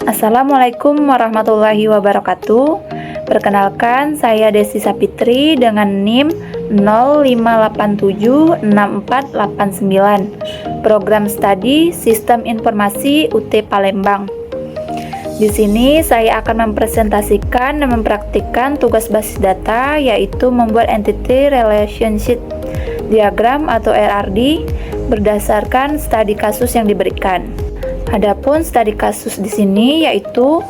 Assalamualaikum warahmatullahi wabarakatuh. Perkenalkan, saya Desi Sapitri dengan NIM 05876489, Program Studi Sistem Informasi UT Palembang. Di sini saya akan mempresentasikan dan mempraktikkan tugas basis data, yaitu membuat Entity Relationship Diagram atau RRD berdasarkan studi kasus yang diberikan. Adapun studi kasus di sini yaitu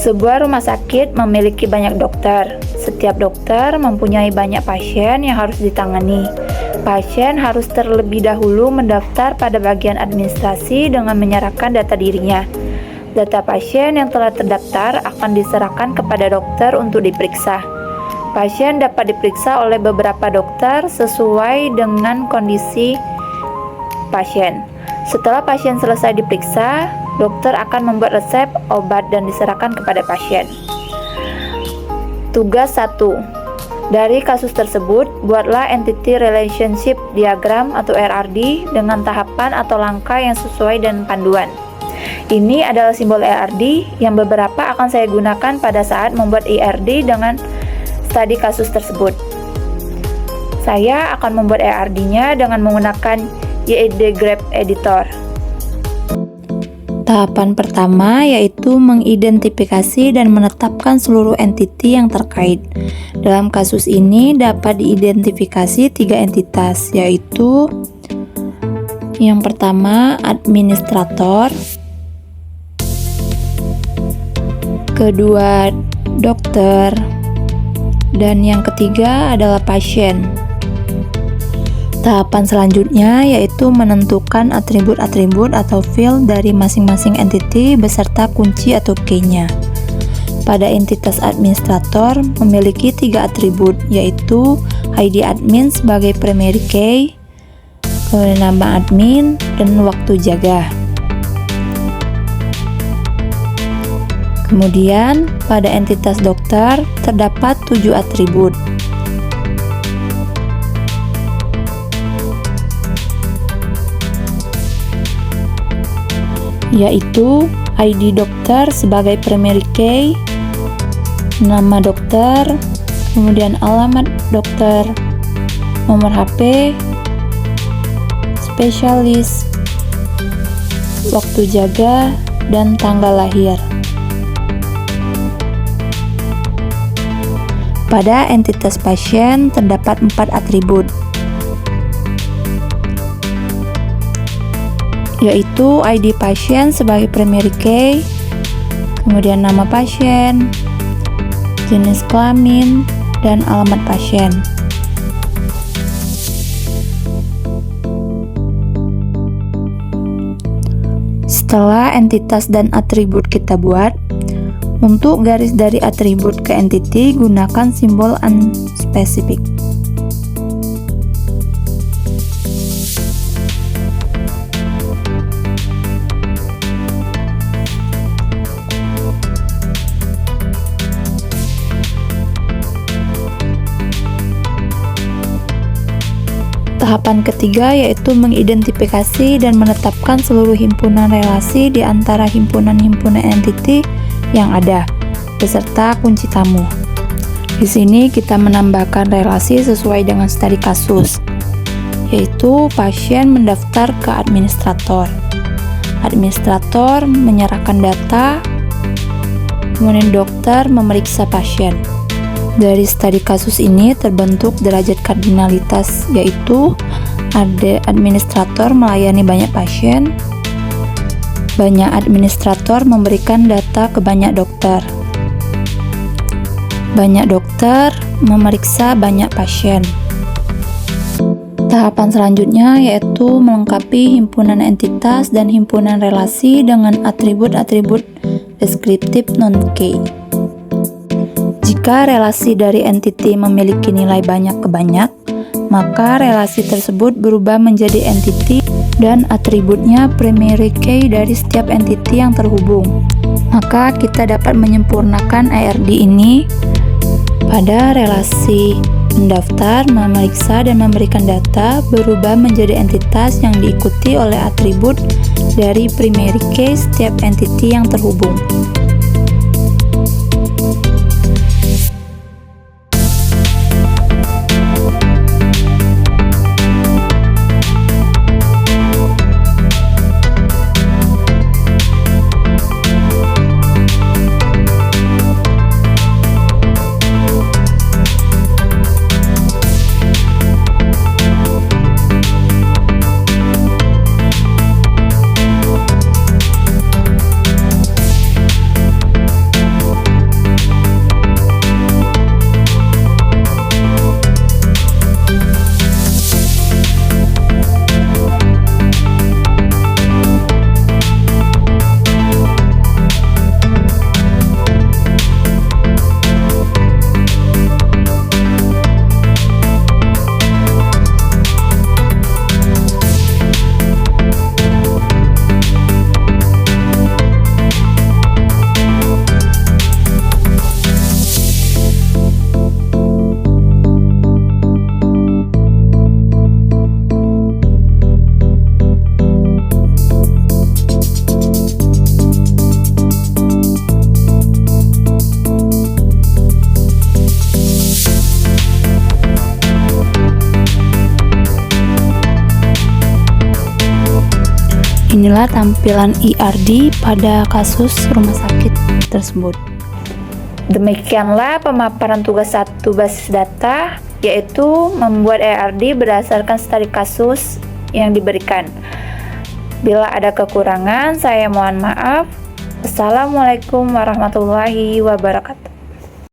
sebuah rumah sakit memiliki banyak dokter. Setiap dokter mempunyai banyak pasien yang harus ditangani. Pasien harus terlebih dahulu mendaftar pada bagian administrasi dengan menyerahkan data dirinya. Data pasien yang telah terdaftar akan diserahkan kepada dokter untuk diperiksa. Pasien dapat diperiksa oleh beberapa dokter sesuai dengan kondisi pasien. Setelah pasien selesai diperiksa, dokter akan membuat resep obat dan diserahkan kepada pasien. Tugas 1. Dari kasus tersebut, buatlah Entity Relationship Diagram atau RRD dengan tahapan atau langkah yang sesuai dengan panduan. Ini adalah simbol RRD yang beberapa akan saya gunakan pada saat membuat IRD dengan studi kasus tersebut. Saya akan membuat RRD-nya dengan menggunakan YED Graph Editor. Tahapan pertama yaitu mengidentifikasi dan menetapkan seluruh entiti yang terkait. Dalam kasus ini dapat diidentifikasi 3 entitas, yaitu yang pertama administrator, kedua dokter, dan yang ketiga adalah pasien. Tahapan selanjutnya yaitu menentukan atribut-atribut atau field dari masing-masing entity beserta kunci atau key-nya. Pada entitas administrator memiliki 3 atribut, yaitu ID admin sebagai primary key, nama admin, dan waktu jaga. Kemudian pada entitas dokter terdapat 7 atribut, yaitu ID dokter sebagai primary key, nama dokter, kemudian alamat dokter, nomor HP, spesialis, waktu jaga, dan tanggal lahir. Pada entitas pasien terdapat 4 atribut, yaitu ID pasien sebagai primary key, kemudian nama pasien, jenis kelamin, dan alamat pasien. Setelah entitas dan atribut kita buat, untuk garis dari atribut ke entity gunakan simbol unspecific. Tahapan ketiga yaitu mengidentifikasi dan menetapkan seluruh himpunan relasi di antara himpunan-himpunan entity yang ada, beserta kunci tamu. Di sini kita menambahkan relasi sesuai dengan studi kasus, yaitu pasien mendaftar ke administrator. Administrator menyerahkan data, kemudian dokter memeriksa pasien. Dari studi kasus ini terbentuk derajat kardinalitas, yaitu ada administrator melayani banyak pasien, banyak administrator memberikan data ke banyak dokter, banyak dokter memeriksa banyak pasien. Tahapan selanjutnya yaitu melengkapi himpunan entitas dan himpunan relasi dengan atribut-atribut deskriptif non-key. Jika relasi dari entity memiliki nilai banyak ke banyak, maka relasi tersebut berubah menjadi entity dan atributnya primary key dari setiap entity yang terhubung. Maka kita dapat menyempurnakan IRD ini pada relasi mendaftar, memeriksa, dan memberikan data berubah menjadi entitas yang diikuti oleh atribut dari primary key setiap entity yang terhubung. Inilah tampilan ERD pada kasus rumah sakit tersebut. Demikianlah pemaparan tugas 1 basis data, yaitu membuat ERD berdasarkan studi kasus yang diberikan. Bila ada kekurangan, saya mohon maaf. Assalamualaikum warahmatullahi wabarakatuh.